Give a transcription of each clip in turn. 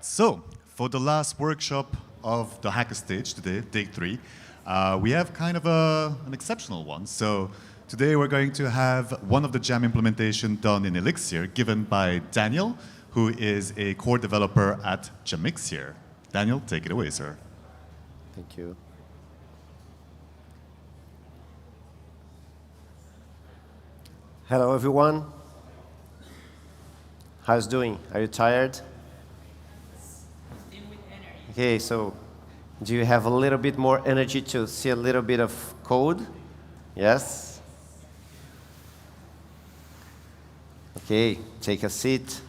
So for the last workshop of the Hacker Stage today, day 3, we have kind of an exceptional one. So today we're going to have one of the JAM implementation done in Elixir, given by Daniel, who is a core developer at Elixir. Daniel, take it away, sir. Thank you. Hello, everyone. How's it doing? Are you tired? Okay, so do you have a little bit more energy to see a little bit of code? Yes? Okay, take a seat.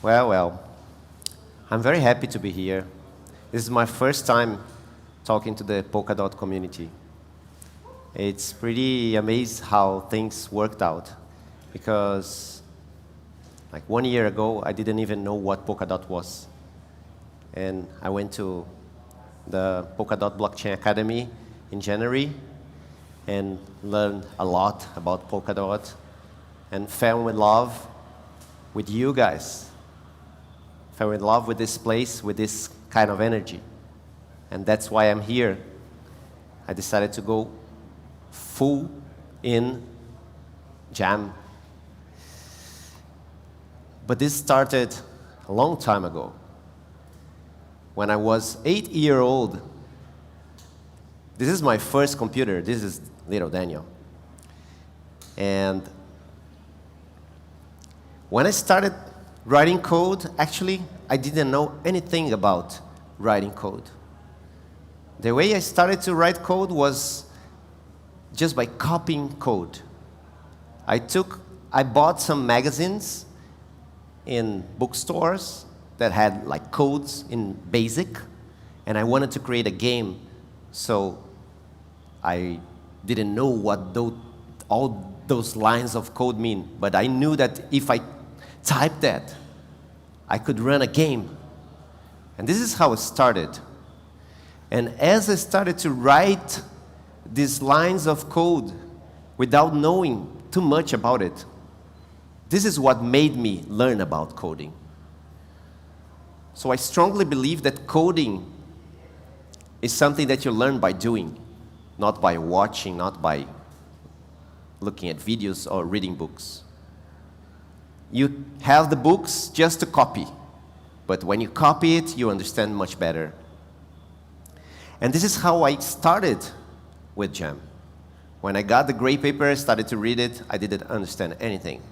Well, I'm very happy to be here. This is my first time talking to the Polkadot community. It's pretty amazing how things worked out, because like 1 year ago, I didn't even know what Polkadot was. And I went to the Polkadot Blockchain Academy in January and learned a lot about Polkadot and fell in love with you guys. Fell in love with this place, with this kind of energy. And that's why I'm here. I decided to go full in JAM. But this started a long time ago. When I was 8 years old, this is my first computer. This is little Daniel. And when I started writing code, actually, I didn't know anything about writing code. The way I started to write code was just by copying code. I bought some magazines in bookstores that had like codes in BASIC, and I wanted to create a game, so I didn't know what all those lines of code mean, but I knew that if I typed that, I could run a game. And this is how it started. And as I started to write these lines of code without knowing too much about it, this is what made me learn about coding. So I strongly believe that coding is something that you learn by doing, not by watching, not by looking at videos or reading books. You have the books just to copy, but when you copy it, you understand much better. And this is how I started with JAM. When I got the gray paper, I started to read it, I didn't understand anything.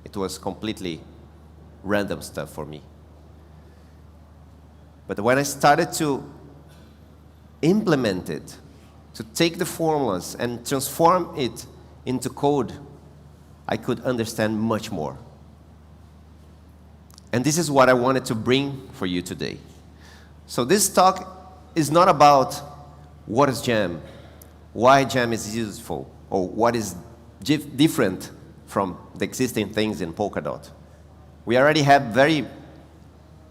It was completely random stuff for me. But when I started to implement it, to take the formulas and transform it into code, I could understand much more. And this is what I wanted to bring for you today. So this talk is not about what is JAM, why JAM is useful, or what is different from the existing things in Polkadot. We already had very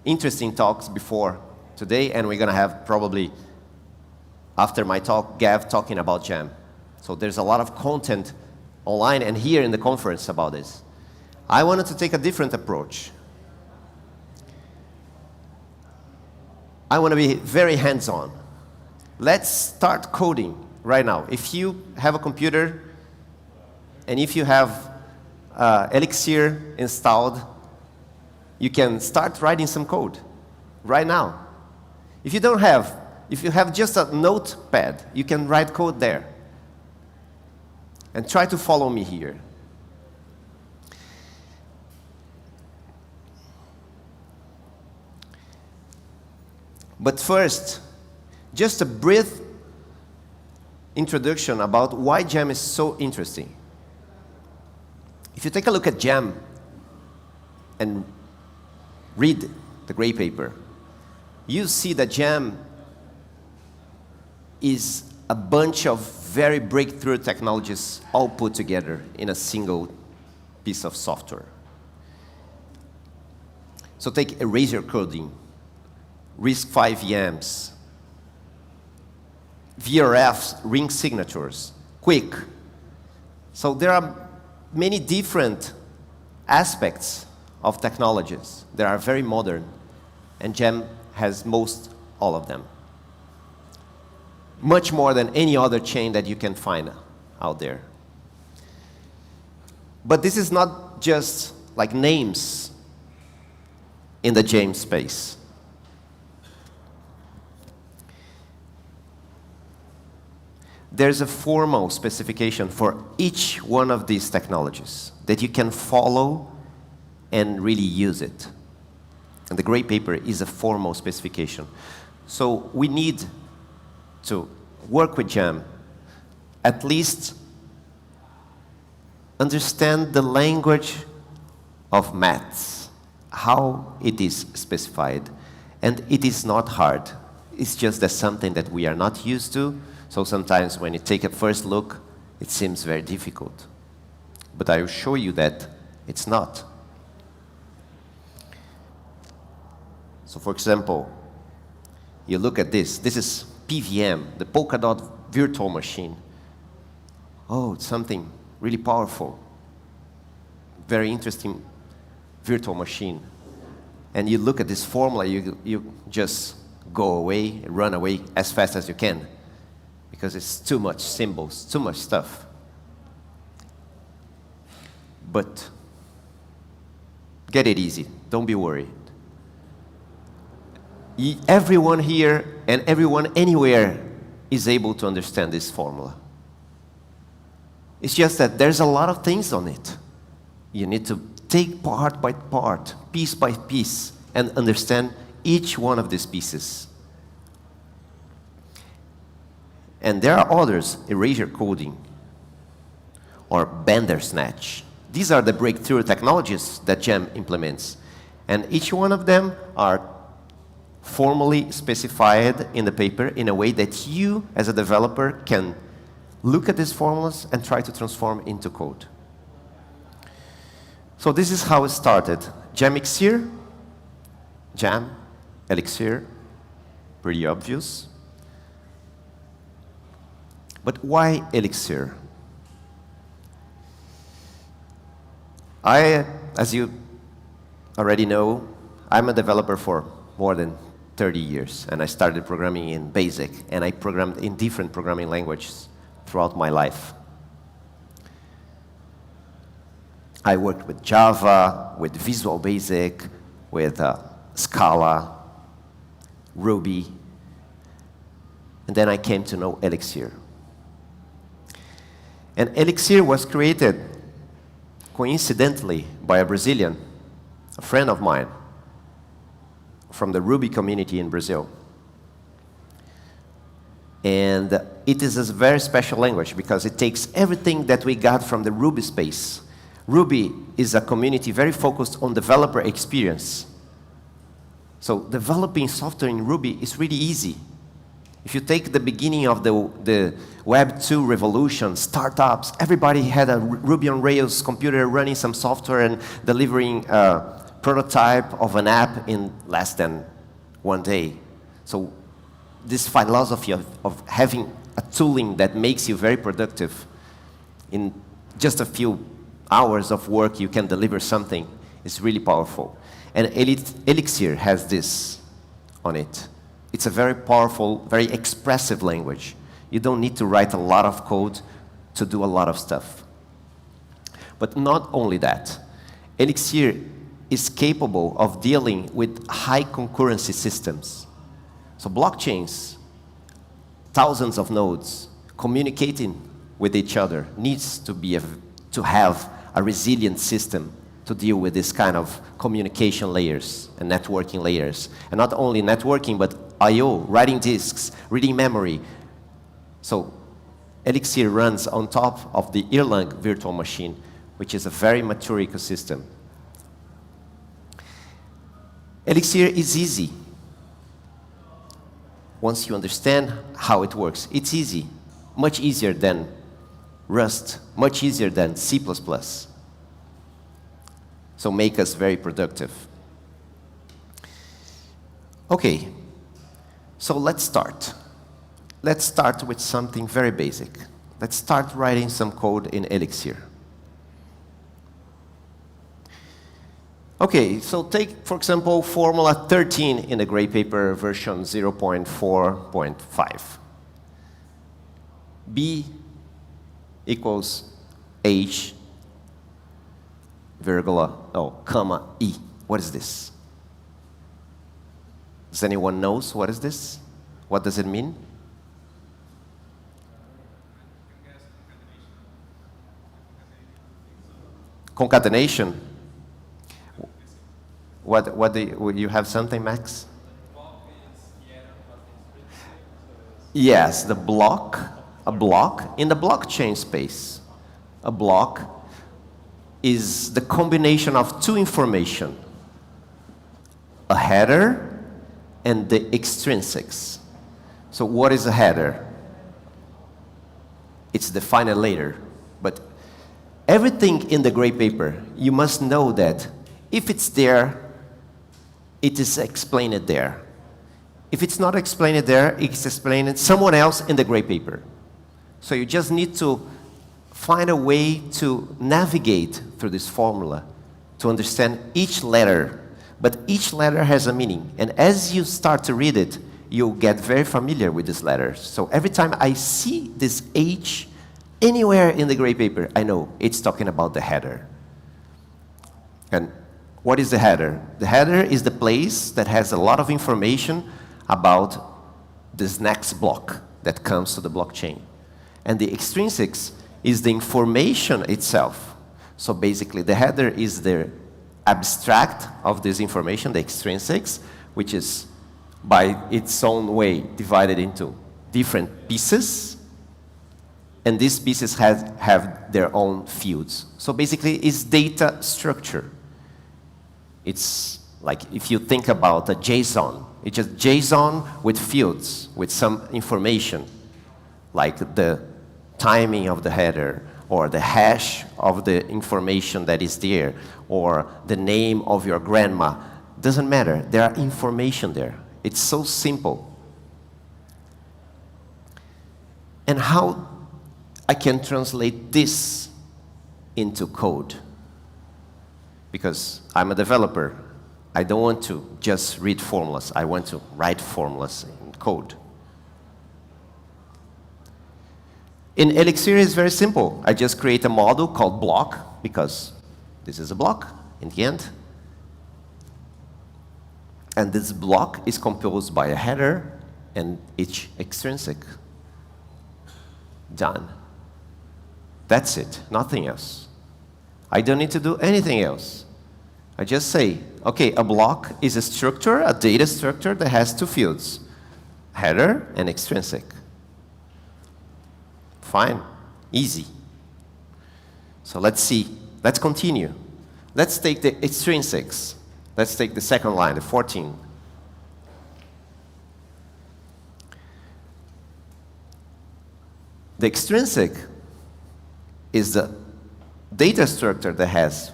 interesting talks before today, and we're going to have probably, after my talk, Gav talking about JAM. So there's a lot of content online and here in the conference about this. I wanted to take a different approach. I want to be very hands-on. Let's start coding right now. If you have a computer, and if you have Elixir installed, you can start writing some code right now. If you don't have, if you have just a notepad, you can write code there. And try to follow me here. But first, just a brief introduction about why JAM is so interesting. If you take a look at JAM and read the gray paper, you see that JAM is a bunch of very breakthrough technologies all put together in a single piece of software. So take erasure coding, RISC-V YAMLs, VRF ring signatures, Quick. So there are many different aspects of technologies that are very modern, and JAM has most all of them. Much more than any other chain that you can find out there. But this is not just like names in the JAM space. There's a formal specification for each one of these technologies that you can follow and really use it. And the gray paper is a formal specification. So we need to work with JAM, at least understand the language of maths, how it is specified. And it is not hard. It's just that something that we are not used to. So sometimes when you take a first look, it seems very difficult. But I will show you that it's not. So for example, you look at this. This is PVM, the Polkadot virtual machine. Oh, it's something really powerful. Very interesting virtual machine. And you look at this formula, you just go away, run away as fast as you can. Because it's too much symbols, too much stuff. But get it easy. Don't be worried. Everyone here and everyone anywhere is able to understand this formula. It's just that there's a lot of things on it. You need to take part by part, piece by piece, and understand each one of these pieces. And there are others, erasure coding or Bandersnatch. These are the breakthrough technologies that JAM implements. And each one of them are formally specified in the paper in a way that you, as a developer, can look at these formulas and try to transform into code. So this is how it started. JAM Elixir, pretty obvious. But why Elixir? As you already know, I'm a developer for more than 30 years, and I started programming in BASIC, and I programmed in different programming languages throughout my life. I worked with Java, with Visual Basic, with Scala, Ruby, and then I came to know Elixir. And Elixir was created, coincidentally, by a Brazilian, a friend of mine, from the Ruby community in Brazil. And it is a very special language because it takes everything that we got from the Ruby space. Ruby is a community very focused on developer experience. So developing software in Ruby is really easy. If you take the beginning of the Web 2 revolution, startups, everybody had a Ruby on Rails computer running some software and delivering a prototype of an app in less than one day. So this philosophy of having a tooling that makes you very productive, in just a few hours of work you can deliver something, is really powerful. And Elixir has this on it. It's a very powerful, very expressive language. You don't need to write a lot of code to do a lot of stuff. But not only that, Elixir is capable of dealing with high-concurrency systems. So blockchains, thousands of nodes, communicating with each other needs to have a resilient system to deal with this kind of communication layers and networking layers. And not only networking, but I/O, writing disks, reading memory. So Elixir runs on top of the Erlang virtual machine, which is a very mature ecosystem. Elixir is easy. Once you understand how it works, it's easy. Much easier than Rust, much easier than C++. So make us very productive. Okay, so let's start. Let's start with something very basic. Let's start writing some code in Elixir. Okay, so take, for example, formula 13 in the gray paper version 0.4.5. B equals H, comma, E. What is this? Does anyone knows what is this? What does it mean? Concatenation. What do you have something, Max? Yes, the block, a block in the blockchain space. A block is the combination of two information, a header and the extrinsics. So what is a header? It's defined later, but everything in the gray paper, you must know that if it's there, it is explained there. If it's not explained there, it's explained someone else in the gray paper. So you just need to find a way to navigate through this formula to understand each letter. But each letter has a meaning. And as you start to read it, you'll get very familiar with these letters. So every time I see this H anywhere in the gray paper, I know it's talking about the header. And what is the header? The header is the place that has a lot of information about this next block that comes to the blockchain. And the extrinsics is the information itself. So basically, the header is the abstract of this information, the extrinsics, which is by its own way divided into different pieces. And these pieces have their own fields. So basically, it's data structure. It's like if you think about a JSON, it's just JSON with fields, with some information, like the timing of the header, or the hash of the information that is there, or the name of your grandma. Doesn't matter. There are information there. It's so simple. And how I can translate this into code? Because I'm a developer. I don't want to just read formulas. I want to write formulas in code. In Elixir, it's very simple. I just create a model called block, because this is a block in the end. And this block is composed by a header and each extrinsic. Done. That's it, nothing else. I don't need to do anything else. I just say, okay, a block is a structure, a data structure that has two fields, header and extrinsic. Fine, easy. So let's see, let's continue. Let's take the extrinsics. Let's take the second line, the 14. The extrinsic is the data structure that has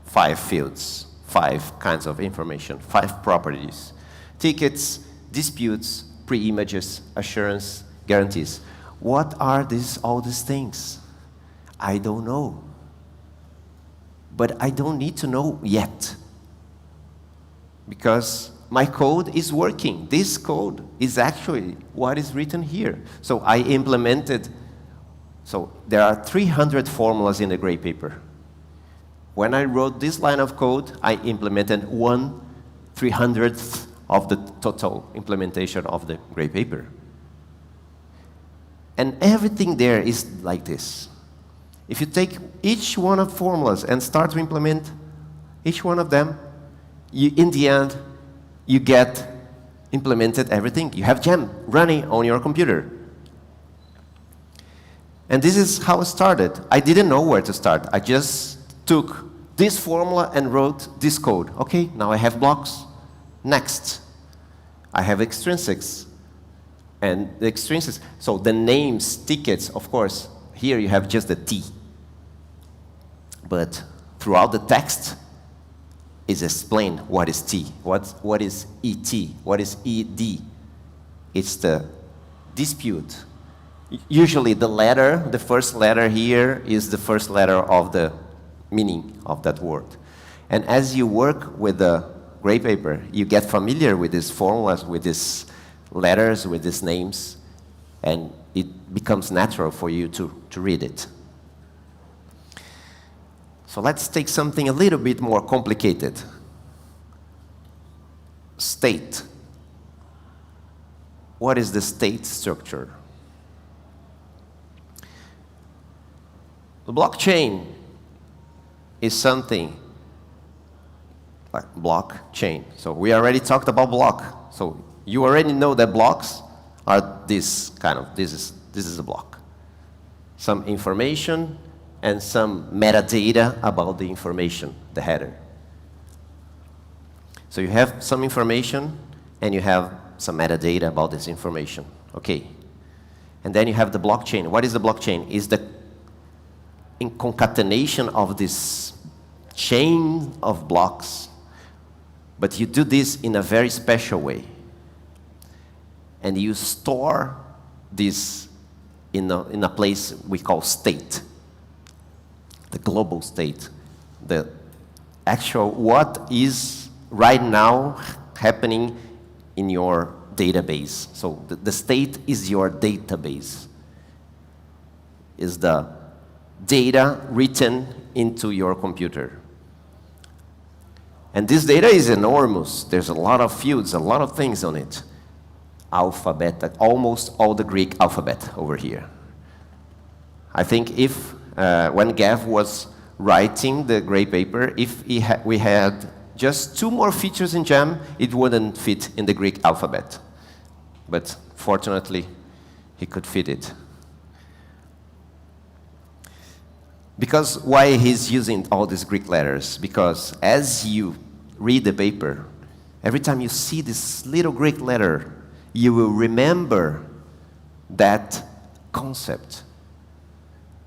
5 fields, 5 kinds of information, 5 properties. Tickets, disputes, pre-images, assurance, guarantees. What are all these things? I don't know. But I don't need to know yet. Because my code is working. This code is actually what is written here. So I implemented, so there are 300 formulas in the gray paper. When I wrote this line of code, I implemented 1/300th of the total implementation of the gray paper. And everything there is like this. If you take each one of formulas and start to implement each one of them, in the end, you get implemented everything. You have JAM running on your computer. And this is how it started. I didn't know where to start. I just took this formula and wrote this code. Okay, now I have blocks. Next, I have extrinsics. And the extrinsics, so the names, tickets, of course, here you have just the T. But throughout the text, is explained what is T, what is ET, what is ED. It's the dispute. Usually the letter, the first letter here is the first letter of the meaning of that word. And as you work with the gray paper, you get familiar with these formulas, with these letters, with these names, and it becomes natural for you to read it. So let's take something a little bit more complicated. State. What is the state structure? The blockchain is something like blockchain. So we already talked about block. So you already know that blocks are this kind of, this is a block. Some information and some metadata about the information, the header. So you have some information and you have some metadata about this information. Okay. And then you have the blockchain. What is the blockchain? Is the concatenation of this chain of blocks, but you do this in a very special way. And you store this in a place we call state, the global state, the actual what is right now happening in your database. So the state is your database, is the data written into your computer. And this data is enormous. There's a lot of fields, a lot of things on it. Alphabet, almost all the Greek alphabet over here. I think if, when Gav was writing the gray paper, if we had just 2 more features in JAM, it wouldn't fit in the Greek alphabet. But fortunately, he could fit it. Because why he's using all these Greek letters? Because as you read the paper, every time you see this little Greek letter, you will remember that concept.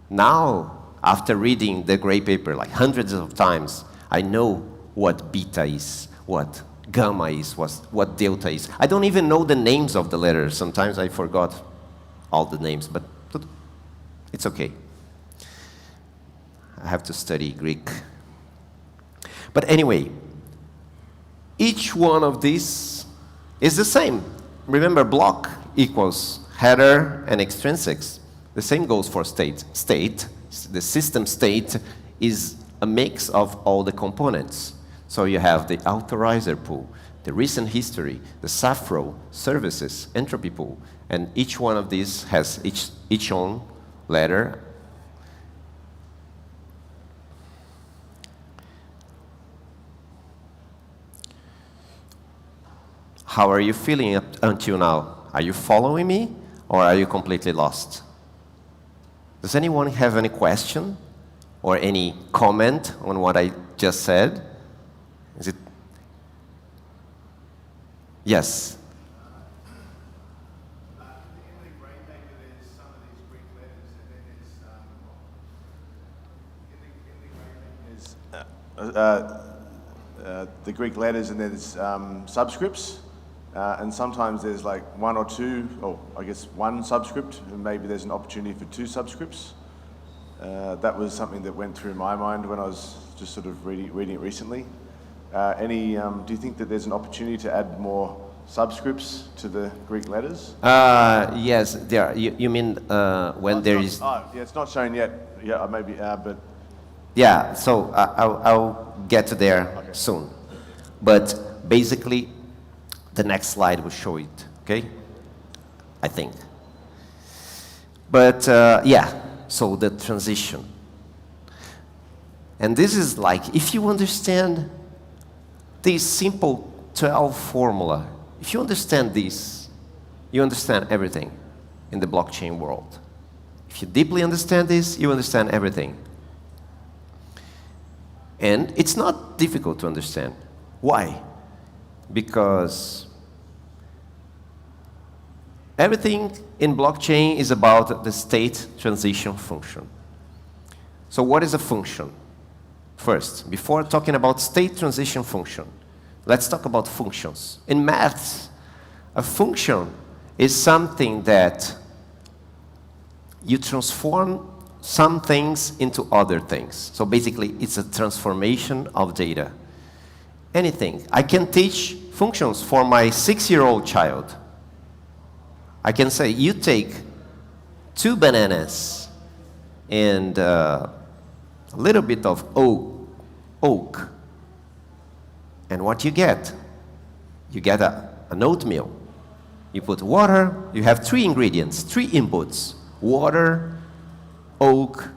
Now, after reading the gray paper like hundreds of times, I know what beta is, what gamma is, what delta is. I don't even know the names of the letters. Sometimes I forgot all the names, but it's okay. I have to study Greek. But anyway, each one of these is the same. Remember, block equals header and extrinsics. The same goes for state. State, the system state, is a mix of all the components. So you have the authorizer pool, the recent history, the Safro, services, entropy pool, and each one of these has its own letter. How are you feeling up until now? Are you following me, or are you completely lost? Does anyone have any question or any comment on what I just said? Is it? Yes. The Greek letters, and there's subscripts, and sometimes there's like 1 or 2, or I guess 1 subscript, and maybe there's an opportunity for 2 subscripts. That was something that went through my mind when I was just sort of reading it recently. Do you think that there's an opportunity to add more subscripts to the Greek letters? Yes, there are. You mean when there is? Oh, yeah, it's not shown yet. Yeah, maybe, but. Yeah, so I'll get to there soon. But basically, the next slide will show it, okay? I think. But yeah, so the transition. And this is like, if you understand this simple 12 formula, if you understand this, you understand everything in the blockchain world. If you deeply understand this, you understand everything. And it's not difficult to understand. Why? Because everything in blockchain is about the state transition function. So what is a function? First, before talking about state transition function, let's talk about functions. In maths, a function is something that you transform some things into other things. So basically, it's a transformation of data. Anything. I can teach functions for my 6-year-old child. I can say, you take 2 bananas and a little bit of oak. And what you get? You get an oatmeal. You put water, you have 3 ingredients, 3 inputs. Water, oat,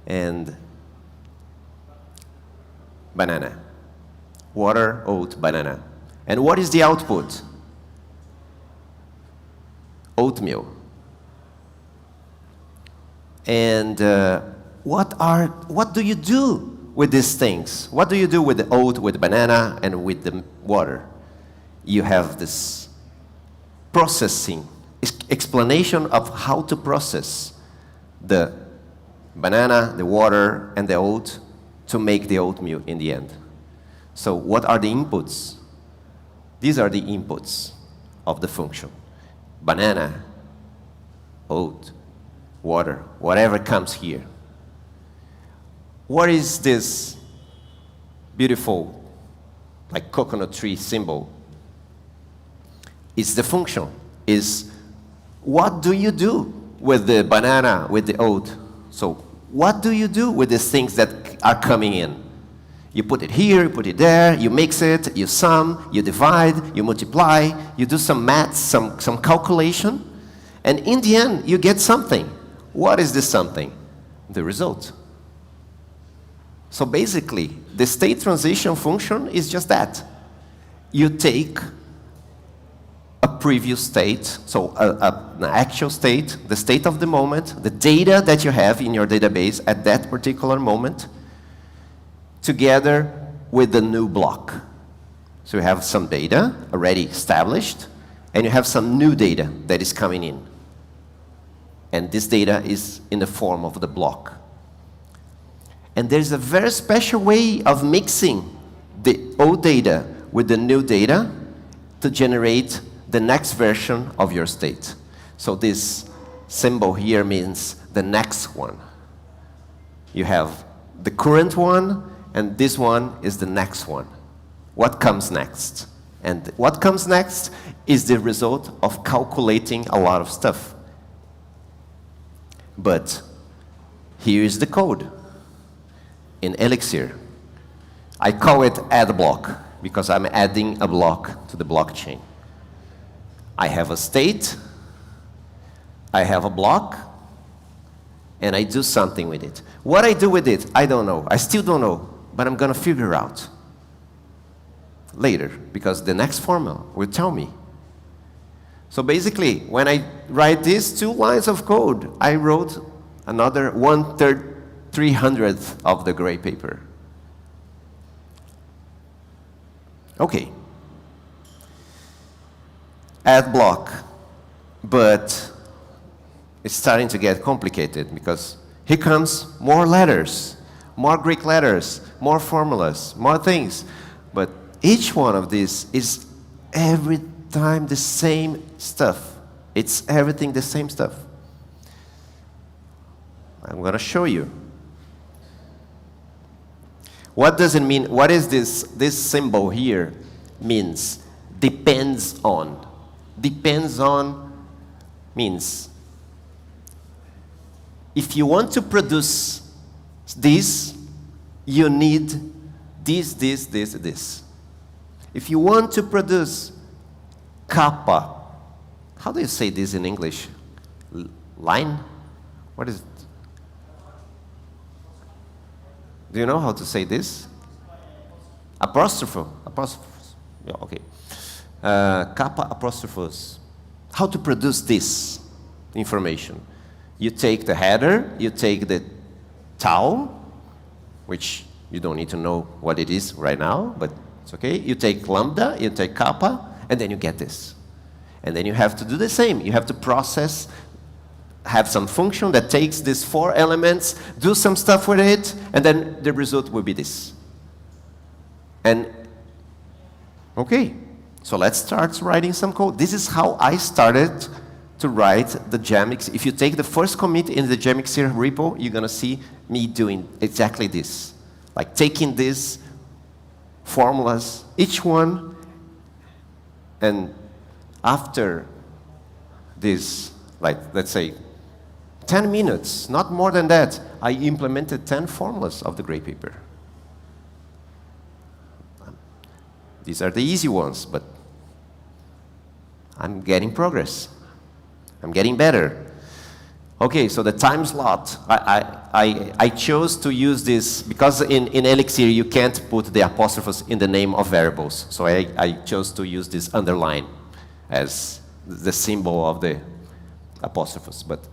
and banana. Water, oat, banana. And what is the output? Oatmeal. And what do you do with these things? What do you do with the oat, with the banana, and with the water? You have this processing, explanation of how to process the banana, the water, and the oat to make the oatmeal in the end. So what are the inputs? These are the inputs of the function. Banana, oat, water, whatever comes here. What is this beautiful, like coconut tree symbol? It's the function. Is what do you do with the banana, with the oat? So what do you do with these things that are coming in? You put it here, you put it there, you mix it, you sum, you divide, you multiply, you do some math, some calculation, and in the end, you get something. What is this something? The result. So basically, the state transition function is just that. You take a previous state, so an actual state, the state of the moment, the data that you have in your database at that particular moment, together with the new block. So you have some data already established, and you have some new data that is coming in. And this data is in the form of the block. And there's a very special way of mixing the old data with the new data to generate the next version of your state. So this symbol here means the next one. You have the current one, and this one is the next one. What comes next? And what comes next is the result of calculating a lot of stuff. But here is the code in Elixir. I call it add block because I'm adding a block to the blockchain. I have a state, I have a block, and I do something with it. What I do with it, I don't know. I still don't know, but I'm going to figure out later because the next formula will tell me. So basically, when I write these 2 lines of code, I wrote another 1/300th of the gray paper. Okay. Add block, but it's starting to get complicated because here comes more letters, more Greek letters, more formulas, more things. But each one of these is every time the same stuff. It's everything the same stuff. I'm going to show you. What does it mean? What is this? This symbol here means depends on. Depends on means if you want to produce this, you need this. If you want to produce kappa, how do you say this in English? Line? What is it? Do you know how to say this? Apostrophe. Yeah, okay. Kappa apostrophos. How to produce this information? You take the header, you take the tau, which you don't need to know what it is right now, but it's okay. You take lambda, you take kappa, and then you get this. And then you have to do the same. You have to process, have some function that takes these 4 elements, do some stuff with it, and then the result will be this. And, okay, so let's start writing some code. This is how I started to write the JAM. If you take the first commit in the JAM Elixir repo, you're going to see me doing exactly this. Like taking these formulas, each one, and after this, like let's say 10 minutes, not more than that, I implemented 10 formulas of the gray paper. These are the easy ones, but I'm getting progress. I'm getting better. Okay, so the time slot. I chose to use this because in Elixir you can't put the apostrophes in the name of variables. So I chose to use this underline as the symbol of the apostrophes. But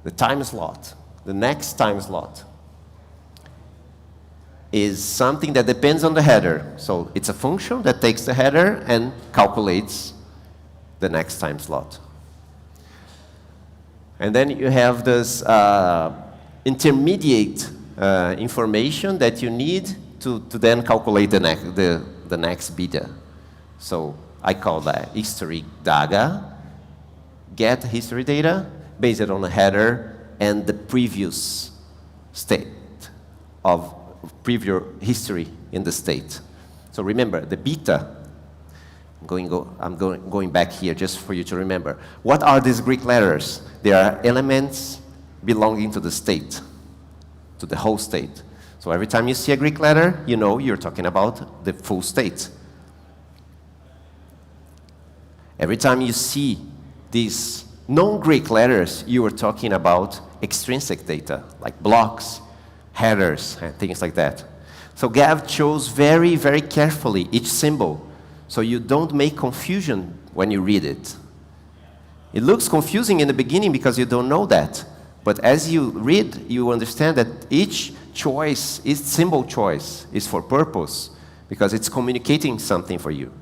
the time slot, the next time slot, is something that depends on the header. So it's a function that takes the header and calculates the next time slot. And then you have this intermediate information that you need to then calculate the next beta. So I call that history data, get history data based on the header and the previous state of previous history in the state. So remember, the beta, I'm going back here just for you to remember. What are these Greek letters? They are elements belonging to the state, to the whole state. So every time you see a Greek letter, you know you're talking about the full state. Every time you see these non-Greek letters, you are talking about extrinsic data, like blocks, headers, and things like that. So Gav chose very, very carefully each symbol, so you don't make confusion when you read it. It looks confusing in the beginning because you don't know that. But as you read, you understand that each choice, each symbol choice, is for purpose because it's communicating something for you.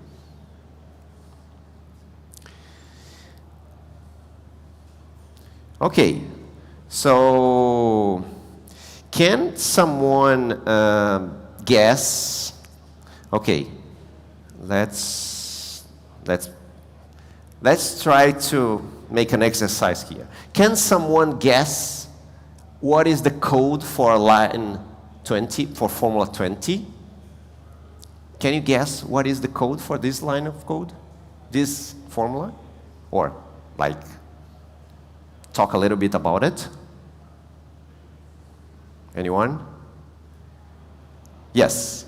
Okay, so can someone guess? Okay, let's try to make an exercise here. Can someone guess what is the code for line 20, for formula 20? Can you guess what is the code for this line of code? This formula? Or like talk a little bit about it? Anyone? Yes.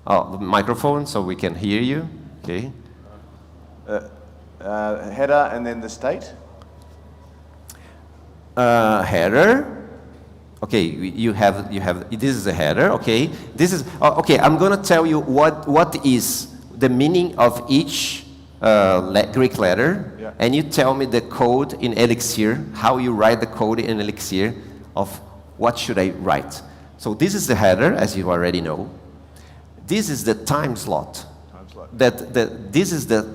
Oh, the microphone so we can hear you. Okay. Header and then the state. Header. Okay, you have. This is a header. Okay. This is okay. I'm gonna tell you what is the meaning of each Greek letter, yeah. And you tell me the code in Elixir, how you write the code in Elixir of what should I write. So this is the header, as you already know. This is the time slot. This is the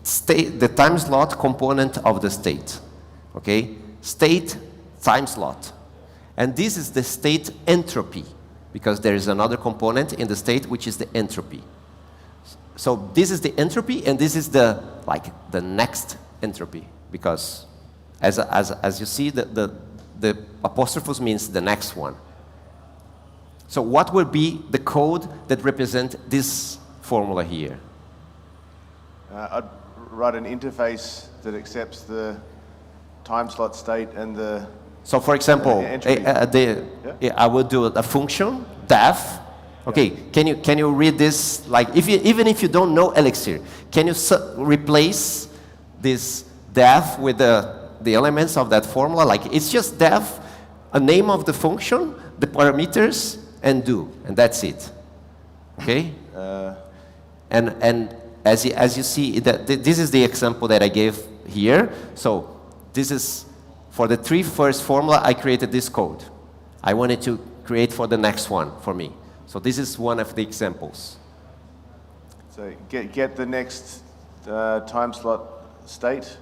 state, the time slot component of the state. Okay, state time slot, and this is the state entropy, because there is another component in the state which is the entropy. So this is the entropy, and this is the next entropy, because as you see, the apostrophe means the next one. So what will be the code that represents this formula here? I'd write an interface that accepts the time slot state and the. So for example, I will do a function def. Okay, yeah. Can you read this? Like even if you don't know Elixir, can you replace this def with the elements of that formula? Like it's just def, a name of the function, the parameters, and do, and that's it. Okay. And as you see, this is the example that I gave here. So this is for the three first formula. I created this code. I wanted to create for the next one for me. So this is one of the examples. So get the next time slot state,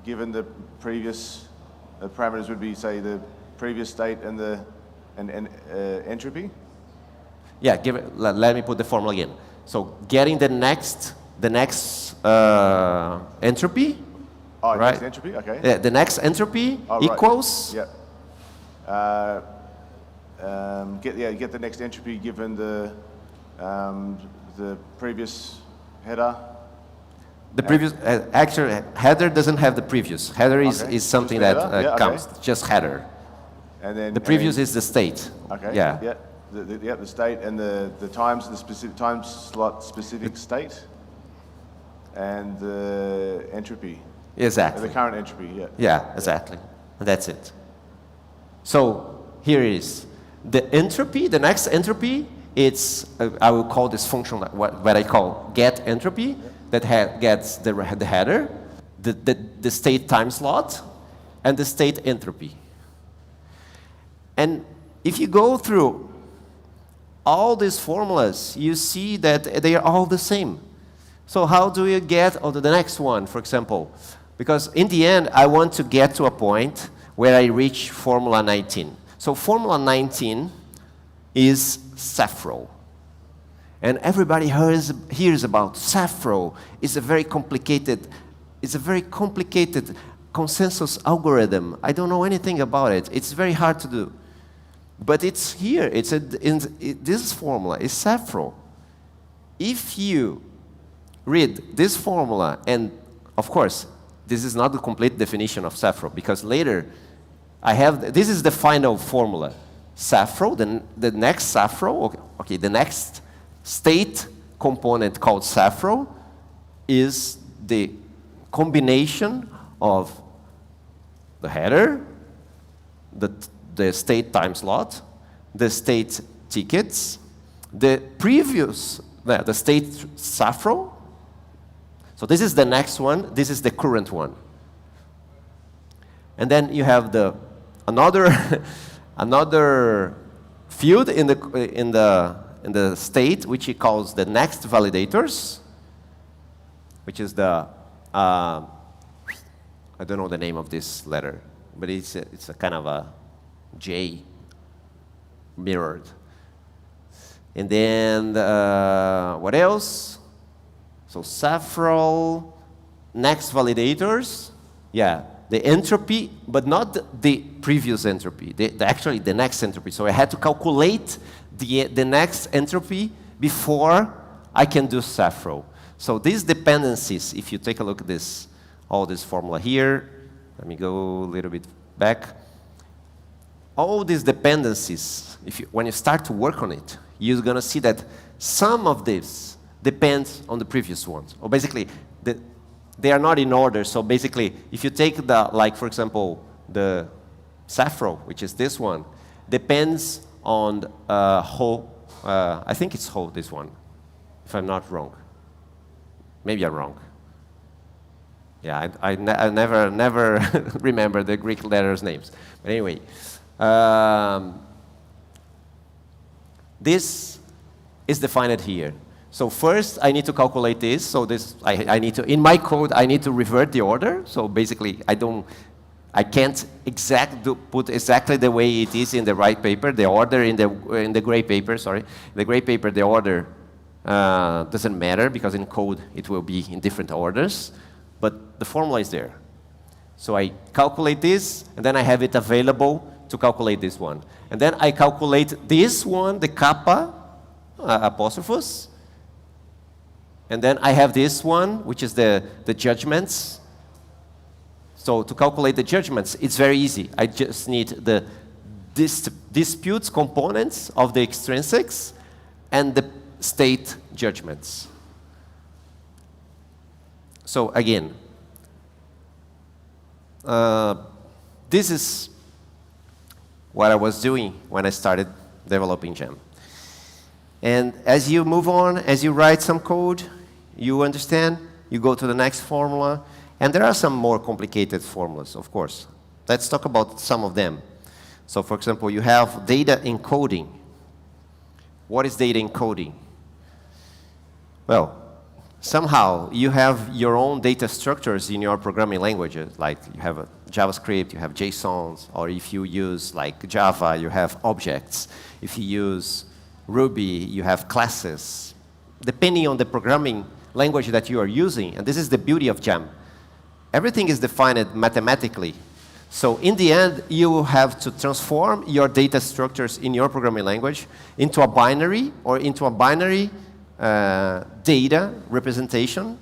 given the previous parameters would be, say, the previous state and the entropy. Yeah, let me put the formula again. So getting the next the next entropy. Oh, right? next entropy, okay. Yeah, the next entropy equals. Right. Yep. Get the next entropy given the previous header. The previous, actually, header doesn't have the previous. Header is something that counts, just header. And then the previous is the state. Okay. Yeah. Yeah. The state and the times, the specific time slot specific state, and the entropy. Exactly. The current entropy. Yeah. Yeah, exactly. And that's it. So here it is. The entropy, the next entropy, it's I will call this function what I call get entropy. That gets the header, the state time slot, and the state entropy. And if you go through all these formulas, you see that they are all the same. So how do you get onto the next one, for example? Because in the end, I want to get to a point where I reach formula 19. So formula 19 is Cephro. And everybody hears about Cephro. It's a very complicated consensus algorithm. I don't know anything about it. It's very hard to do. But it's here. This formula is Cephro. If you read this formula, and of course, this is not the complete definition of Cephro, because later this is the final formula. Cephro, the next Cephro, okay, the next state component called Cephro is the combination of the header, the state time slot, the state tickets, the state Cephro. So this is the next one. This is the current one. And then you have another field in the state, which he calls the next validators, which is I don't know the name of this letter, but it's a kind of a J mirrored. And then what else? So Cephro, next validators, yeah, the entropy, but not the previous entropy, actually the next entropy. So I had to calculate the next entropy before I can do Cephro. So these dependencies, if you take a look at all this formula here, let me go a little bit back. All these dependencies, when you start to work on it, you're going to see that some of this depends on the previous ones. Or basically, they are not in order. So basically, if you take for example, the Cephro, which is this one, depends on I think it's this one, if I'm not wrong. Maybe I'm wrong. Yeah, I never remember the Greek letters names. But anyway, this is defined here. So first, I need to calculate this. So I need to, in my code, I need to revert the order. So basically, I can't put exactly the way it is in the white paper. The order in the gray paper, sorry, the gray paper, the order doesn't matter because in code it will be in different orders. But the formula is there. So I calculate this, and then I have it available to calculate this one. And then I calculate this one, the kappa apostrophos. And then I have this one, which is the judgments. So to calculate the judgments, it's very easy. I just need the disputes components of the extrinsics and the state judgments. So again, this is what I was doing when I started developing JAM. And as you move on, as you write some code, you understand, you go to the next formula, and there are some more complicated formulas, of course. Let's talk about some of them. So for example, you have data encoding. What is data encoding? Well, somehow you have your own data structures in your programming languages, like you have a JavaScript, you have JSONs, or if you use like Java, you have objects. If you use Ruby, you have classes. Depending on the programming language that you are using, and this is the beauty of JAM, everything is defined mathematically. So in the end, you will have to transform your data structures in your programming language into a binary or into a binary data representation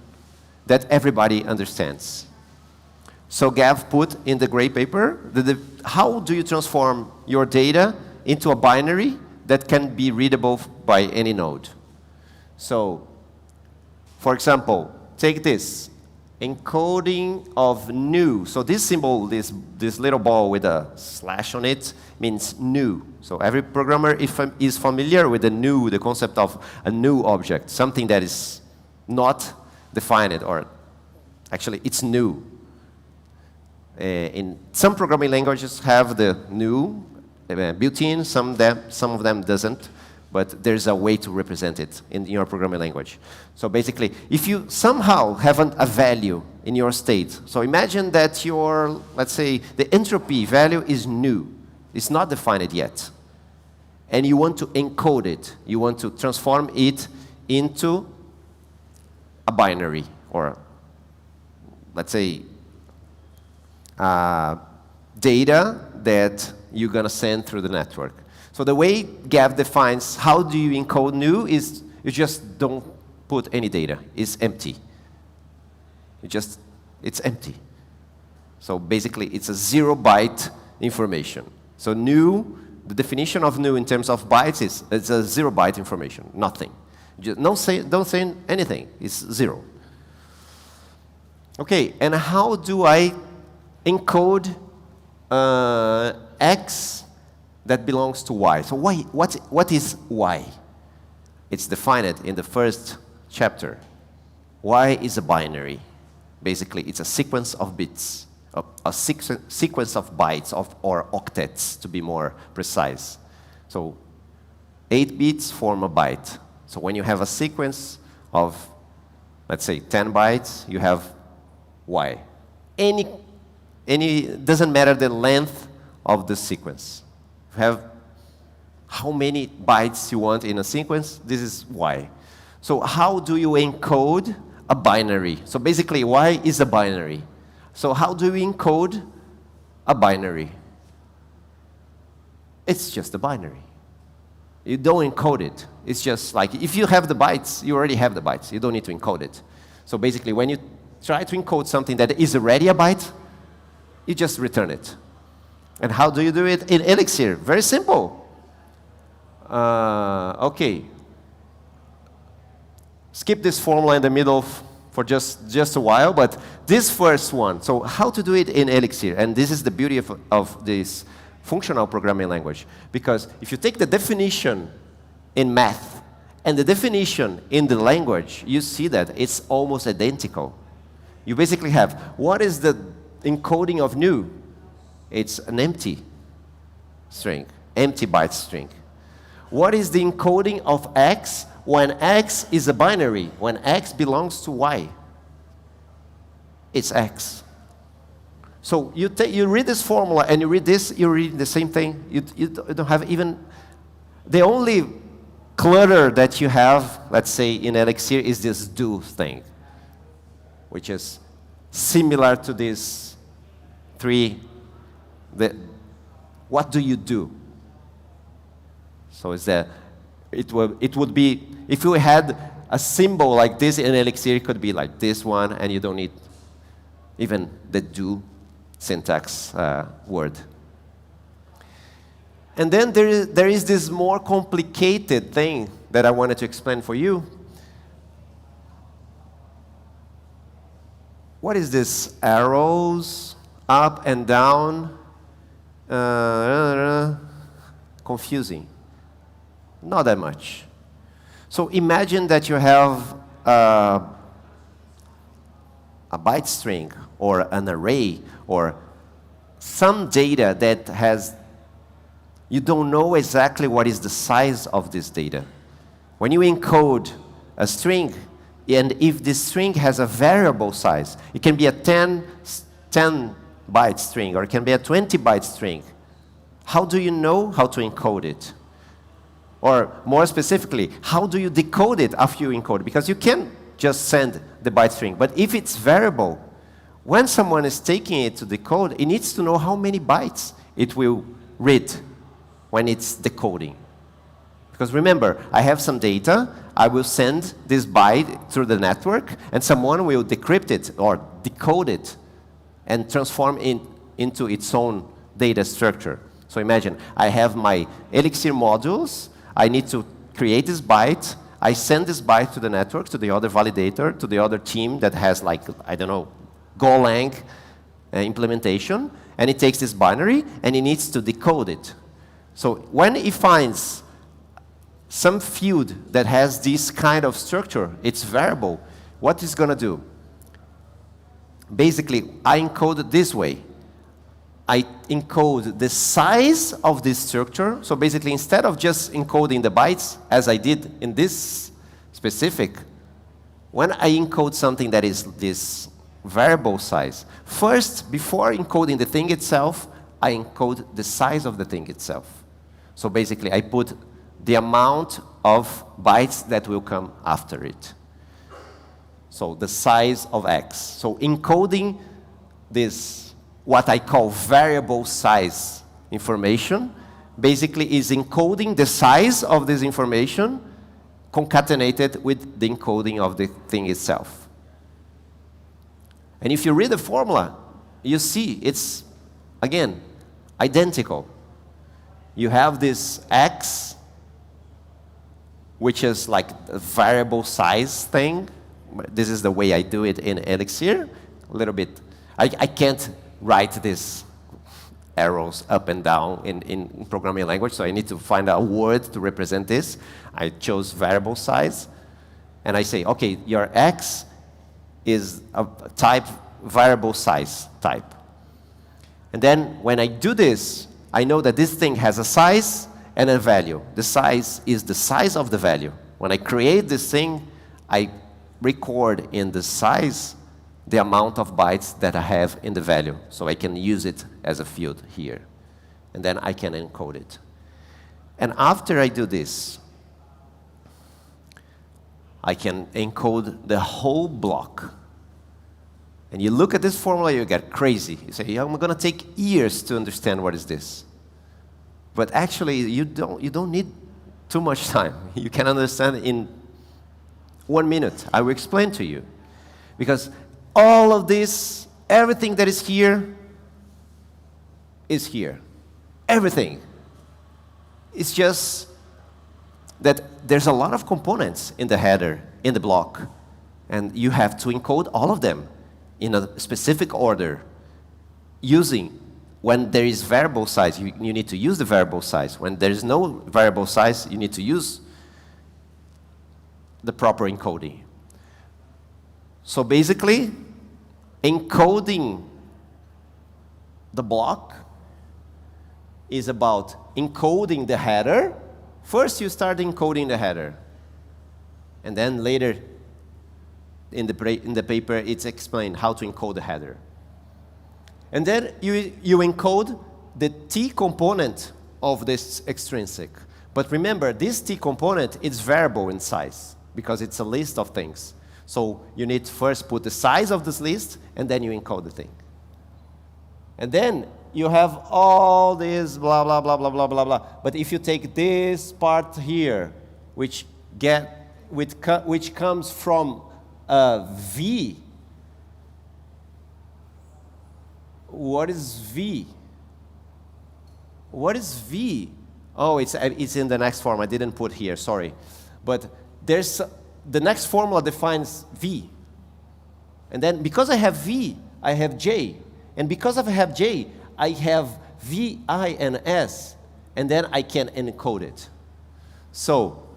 that everybody understands. So Gav put in the gray paper, how do you transform your data into a binary that can be readable by any node? So, for example, take this, encoding of new. So this symbol, this little ball with a slash on it, means new. So every programmer is familiar with the new, the concept of a new object, something that is not defined, or actually it's new. In some programming languages have the new built-in, some of them doesn't, but there's a way to represent it in your programming language. So basically, if you somehow have a value in your state, so imagine that your, let's say, the entropy value is new. It's not defined yet. And you want to encode it. You want to transform it into a binary, or let's say, data that you're going to send through the network. So the way Gav defines how do you encode new is you just don't put any data. It's empty. It's empty. So basically, it's a 0-byte information. So new, the definition of new in terms of bytes is it's a 0-byte information, nothing. Just don't say anything. It's 0. Okay, and how do I encode X that belongs to Y? So what is Y? It's defined in the first chapter. Y is a binary. Basically, it's a sequence of bits, a sequence of bytes or octets, to be more precise. So 8 bits form a byte. So when you have a sequence of, let's say, 10 bytes, you have Y. Doesn't matter the length of the sequence. You have how many bytes you want in a sequence, this is Y. So how do you encode a binary? So basically, Y is a binary. So how do you encode a binary? It's just a binary. You don't encode it. It's just like, if you have the bytes, you already have the bytes. You don't need to encode it. So basically, when you try to encode something that is already a byte, you just return it. And how do you do it in Elixir? Very simple. Okay. Skip this formula in the middle for just a while, but this first one, so how to do it in Elixir, and this is the beauty of this functional programming language, because if you take the definition in math and the definition in the language, you see that it's almost identical. You basically have, what is the encoding of new? It's an empty string, empty byte string. What is the encoding of X when X is a binary, when X belongs to Y? It's X. So you read this formula and you read this, you read the same thing. You don't have even, the only clutter that you have, let's say in Elixir, is this do thing, which is similar to this three. What do you do? So it's that it would be, if you had a symbol like this in Elixir, it could be like this one, and you don't need even the do syntax word. And then there is this more complicated thing that I wanted to explain for you. What is this? Arrows, up and down. Confusing. Not that much. So imagine that you have a byte string or an array or some data that has, you don't know exactly what is the size of this data. When you encode a string, and if this string has a variable size, it can be a 10 byte string, or it can be a 20 byte string. How do you know how to encode it? Or more specifically, how do you decode it after you encode it? Because you can just send the byte string. But if it's variable, when someone is taking it to decode, it needs to know how many bytes it will read when it's decoding. Because remember, I have some data, I will send this byte through the network, and someone will decrypt it or decode it and transform it into its own data structure. So imagine, I have my Elixir modules, I need to create this byte, I send this byte to the network, to the other validator, to the other team that has like, I don't know, Golang implementation, and it takes this binary and it needs to decode it. So when it finds some field that has this kind of structure, it's variable, what it's going to do? Basically, I encode it this way. I encode the size of this structure. So basically, instead of just encoding the bytes, as I did in this specific, when I encode something that is this variable size, first, before encoding the thing itself, I encode the size of the thing itself. So basically, I put the amount of bytes that will come after it. So the size of X. So encoding this, what I call variable size information, basically is encoding the size of this information concatenated with the encoding of the thing itself. And if you read the formula, you see it's, again, identical. You have this X, which is like a variable size thing. This is the way I do it in Elixir. A little bit. I can't write these arrows up and down in programming language, so I need to find a word to represent this. I chose variable size, and I say, okay, your X is a type variable size type. And then when I do this, I know that this thing has a size and a value. The size is the size of the value. When I create this thing, I record in the size the amount of bytes that I have in the value. So I can use it as a field here. And then I can encode it. And after I do this, I can encode the whole block. And you look at this formula, you get crazy. You say, I'm going to take years to understand what is this. But actually, you don't need too much time. You can understand in 1 minute. I will explain to you. Because all of this, everything that is here. Everything. It's just that there's a lot of components in the header, in the block. And you have to encode all of them in a specific order using. When there is variable size, you need to use the variable size. When there is no variable size, you need to use the proper encoding. So basically, encoding the block is about encoding the header. First, you start encoding the header. And then later, in the paper, it's explained how to encode the header. And then you encode the T component of this extrinsic. But remember, this T component is variable in size because it's a list of things. So you need to first put the size of this list, and then you encode the thing. And then you have all this blah, blah, blah, blah, blah, blah, blah. But if you take this part here, which comes from V, what is V? What is V? Oh, it's in the next form. I didn't put here, sorry. But there's the next formula defines V. And then because I have V, I have J. And because I have J, I have V, I, and S. And then I can encode it. So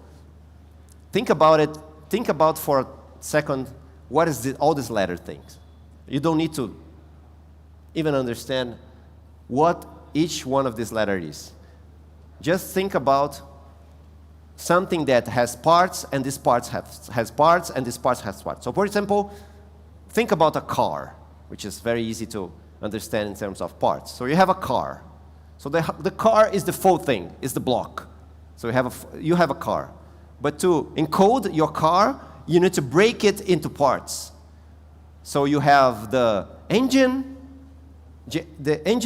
think about it. Think about for a second, what is all these letter things? You don't need to even understand what each one of these letters is. Just think about something that has parts, and this part has parts, and this part has parts. So for example, think about a car, which is very easy to understand in terms of parts. So you have a car. So the car is the full thing, is the block. So you have a car. But to encode your car, you need to break it into parts. So you have the engine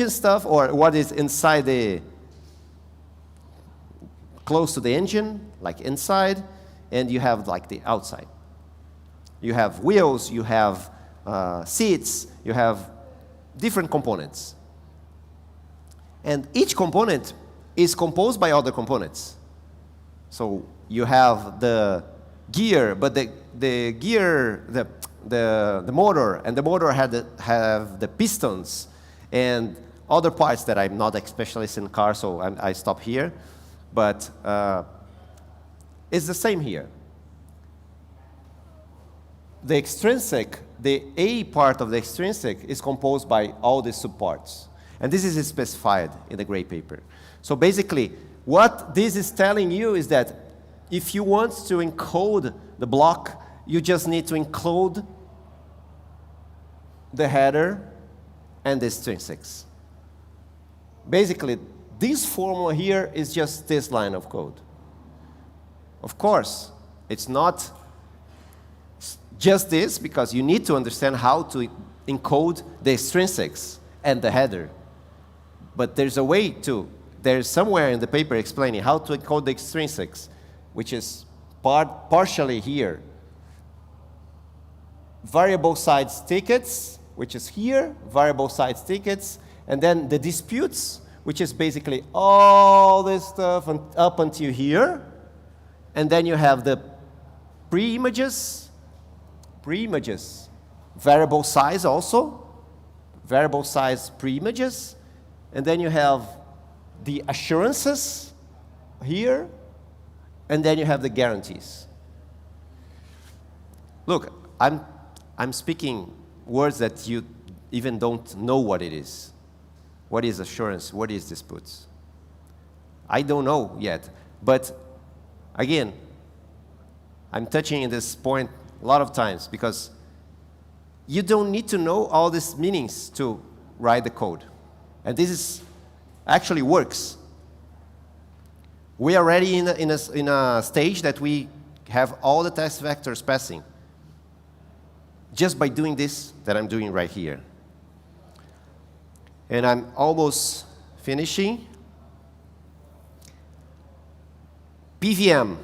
stuff, or what is inside the, close to the engine, like inside, and you have like the outside. You have wheels, you have seats, you have different components. And each component is composed by other components. So you have the gear, but the gear, the motor, and the motor have the pistons and other parts that I'm not a specialist in cars, so I stop here. But it's the same here. The extrinsic, the A part of the extrinsic is composed by all the subparts. And this is specified in the gray paper. So basically, what this is telling you is that if you want to encode the block, you just need to include the header and the extrinsics. Basically, this formula here is just this line of code. Of course, it's not just this, because you need to understand how to encode the extrinsics and the header. But there's a way to, there's somewhere in the paper explaining how to encode the extrinsics, which is partially here. Variable size tickets, which is here, variable size tickets, and then the disputes, which is basically all this stuff up until here. And then you have the pre-images, variable size also, variable size pre-images, and then you have the assurances here, and then you have the guarantees. Look, I'm speaking words that you even don't know what it is. What is assurance? What is disputes? I don't know yet, but again, I'm touching in this point a lot of times, because you don't need to know all these meanings to write the code. And this actually works. We are already in a stage that we have all the test vectors passing just by doing this that I'm doing right here. And I'm almost finishing. PVM.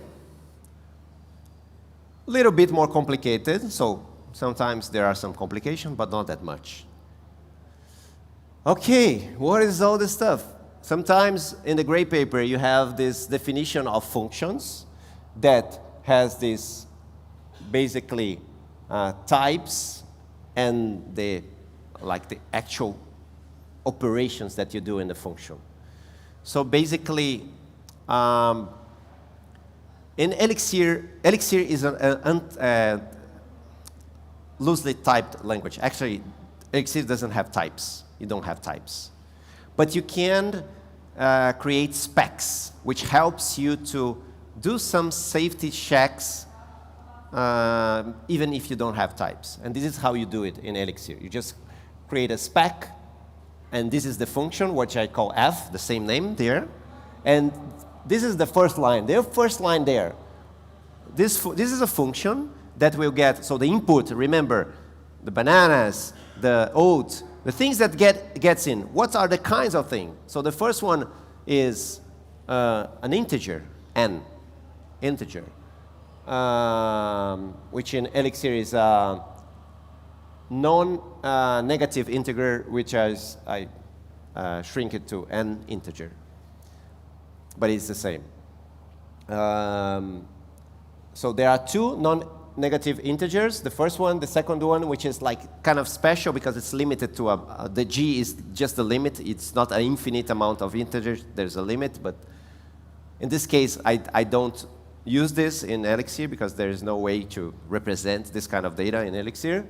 A little bit more complicated, so sometimes there are some complications, but not that much. Okay, what is all this stuff? Sometimes in the gray paper you have this definition of functions that has this basically types and the actual operations that you do in the function. So basically, in Elixir is a loosely typed language. Actually, Elixir doesn't have types. You don't have types. But you can create specs, which helps you to do some safety checks even if you don't have types. And this is how you do it in Elixir. You just create a spec, and this is the function, which I call f, the same name there. And this is the first line. The first line there. This is a function that will get, so the input, remember, the bananas, the oats, the things that gets in. What are the kinds of things? So the first one is an integer, n, integer, which in Elixir is a non-negative integer, which I shrink it to n integer. But it's the same. So there are two non-negative integers. The first one, the second one, which is like kind of special because it's limited to the g is just the limit. It's not an infinite amount of integers. There's a limit, but in this case, I don't use this in Elixir because there is no way to represent this kind of data in Elixir.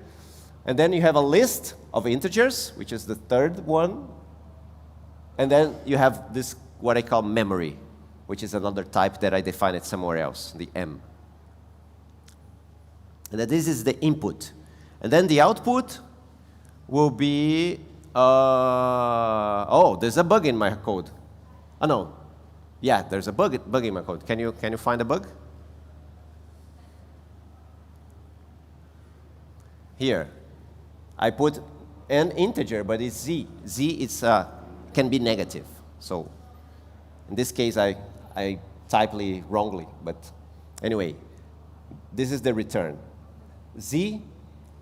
And then you have a list of integers, which is the third one. And then you have this, what I call memory, which is another type that I define it somewhere else, the M. And then this is the input. And then the output will be, oh, there's a bug in my code. Oh, no. Yeah, there's a bug in my code. Can you find a bug? here, I put an integer, but it's z. Z is, can be negative. So in this case, I typed wrongly. But anyway, this is the return. Z,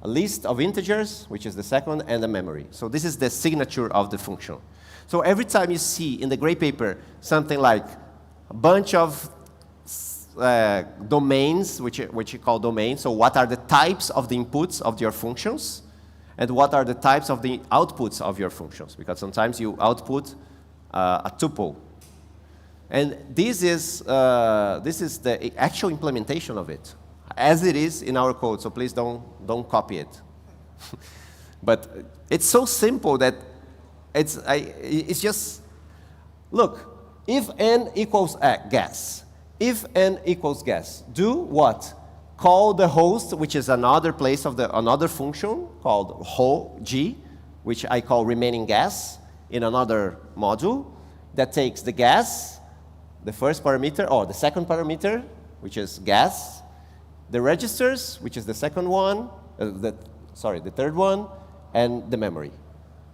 a list of integers, which is the second, and the memory. So this is the signature of the function. So every time you see in the gray paper something like a bunch of domains, which you call domains, so what are the types of the inputs of your functions, and what are the types of the outputs of your functions, because sometimes you output a tuple. And this is the actual implementation of it, as it is in our code, so please don't copy it. But it's so simple that it's just, look, if n equals guess, if n equals guess, do what? Call the host, which is another place of another function called ho_g, which I call remaining guess in another module, that takes the guess, the first parameter, or the second parameter, which is guess, the registers, which is the second one, the third one, and the memory.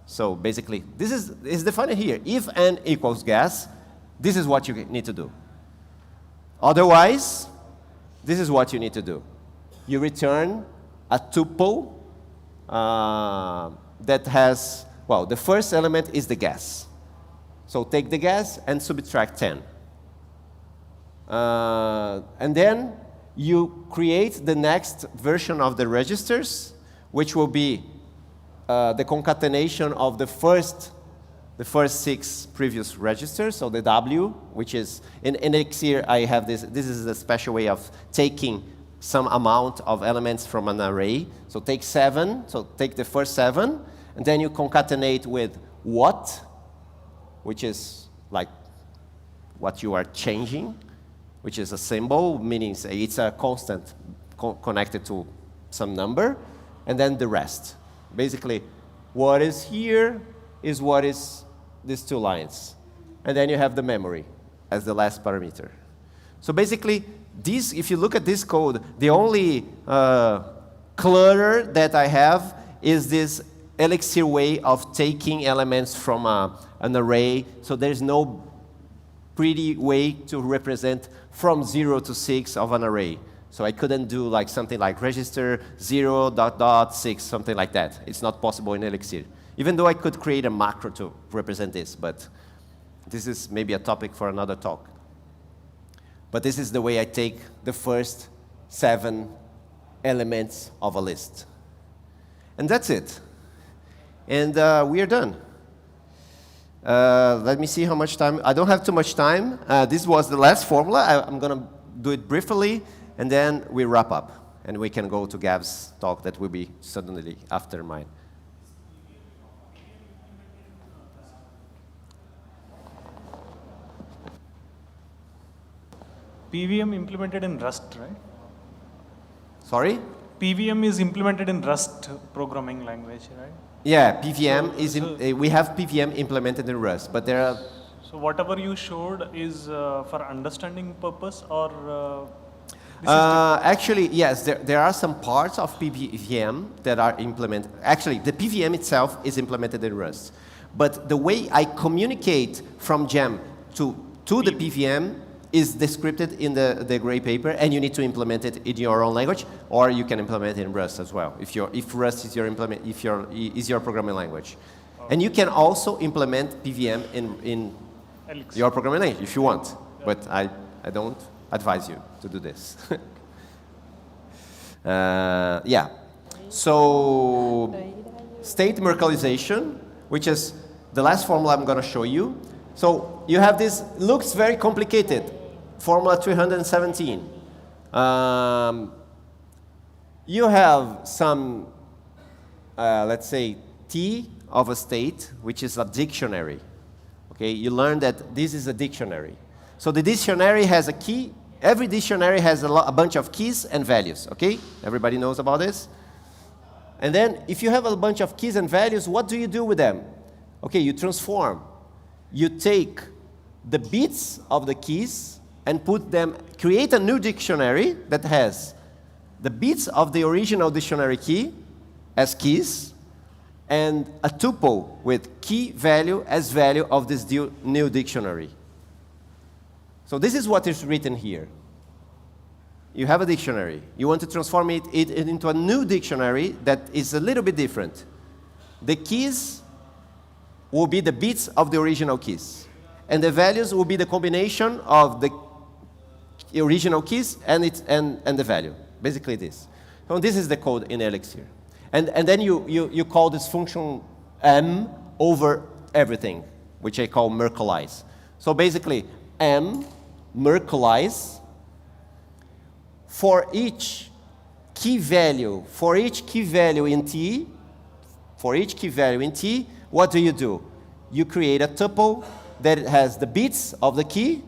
So basically, this is defined here. If n equals guess, this is what you need to do. Otherwise, this is what you need to do. You return a tuple that has, well, the first element is the guess. So take the guess and subtract 10. And then you create the next version of the registers, which will be the concatenation of the first 6 previous registers, so the W, which is, in Elixir, I have this is a special way of taking some amount of elements from an array. So take 7, so take the first 7, and then you concatenate with what, which is like what you are changing, which is a symbol, meaning it's a constant connected to some number, and then the rest. Basically, what is here is what is these 2 lines. And then you have the memory as the last parameter. So basically, if you look at this code, the only clutter that I have is this Elixir way of taking elements from an array. So there's no pretty way to represent from 0 to 6 of an array. So I couldn't do like something like register 0.6, something like that. It's not possible in Elixir. Even though I could create a macro to represent this, but this is maybe a topic for another talk. But this is the way I take the first 7 elements of a list. And that's it. And we are done. Let me see how much time. I don't have too much time. This was the last formula. I'm going to do it briefly, and then we wrap up. And we can go to Gav's talk that will be suddenly after mine. PVM implemented in Rust, right? Sorry? PVM is implemented in Rust programming language, right? Yeah, PVM is, we have PVM implemented in Rust, but there are... So whatever you showed is for understanding purpose, or actually, yes, there are some parts of PVM that are implemented. Actually, the PVM itself is implemented in Rust. But the way I communicate from JAM to the PVM is described in the gray paper, and you need to implement it in your own language, or you can implement it in Rust as well, if Rust is your programming language. Okay. And you can also implement PVM in your programming language if you want, but I don't advise you to do this. Yeah. So state merkleization, which is the last formula I'm going to show you. So you have this, looks very complicated, formula 317. You have some, let's say, T of a state, which is a dictionary. Okay, you learn that this is a dictionary. So the dictionary has a key. Every dictionary has a bunch of keys and values, okay? Everybody knows about this? And then if you have a bunch of keys and values, what do you do with them? Okay, you transform. You take the bits of the keys and put them, create a new dictionary that has the bits of the original dictionary key as keys, and a tuple with key value as value of this new dictionary. So this is what is written here. You have a dictionary. You want to transform it into a new dictionary that is a little bit different. The keys will be the bits of the original keys. And the values will be the combination of the original keys and the value. Basically this. So this is the code in Elixir. And then you call this function m over everything, which I call Merkleize. So basically, m Merkleize for each key value in T, what do? You create a tuple that has the bits of the key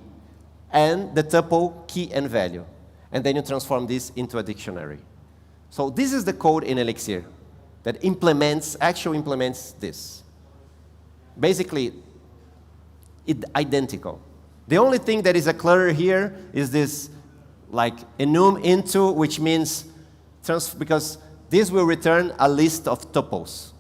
and the tuple key and value. And then you transform this into a dictionary. So this is the code in Elixir that actually implements this. Basically, it's identical. The only thing that is a clutter here is this like enum into, which means because this will return a list of tuples,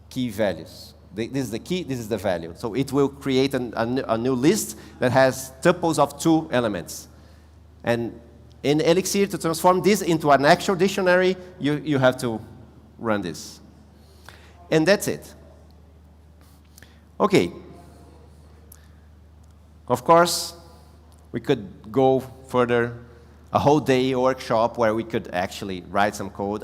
key values. This is the key, this is the value. So it will create a new list that has tuples of 2 elements. And in Elixir, to transform this into an actual dictionary, you have to run this. And that's it. Okay. Of course, we could go further, a whole day workshop where we could actually write some code.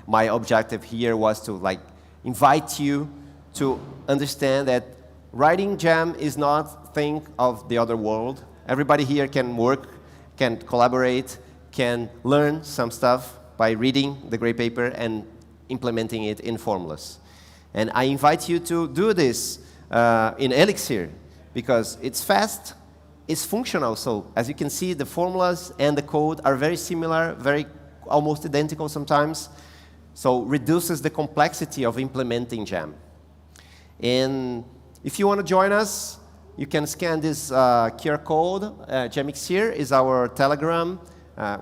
My objective here was to invite you to understand that writing JAM is not a thing of the other world. Everybody here can work, can collaborate, can learn some stuff by reading the gray paper and implementing it in formulas. And I invite you to do this in Elixir because it's fast, it's functional. So as you can see, the formulas and the code are very similar, almost identical sometimes. So reduces the complexity of implementing JAM. And if you want to join us, you can scan this QR code. Jamixir is our Telegram.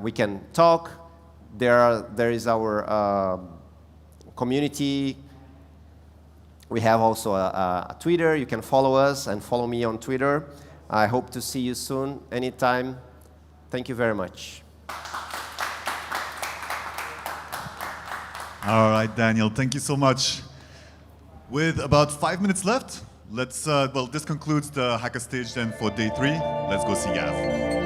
We can talk. There is our community. We have also a Twitter. You can follow us and follow me on Twitter. I hope to see you soon, anytime. Thank you very much. All right, Daniel, thank you so much. With about 5 minutes left, this concludes the Hacker Stage then for day 3. Let's go see Gav.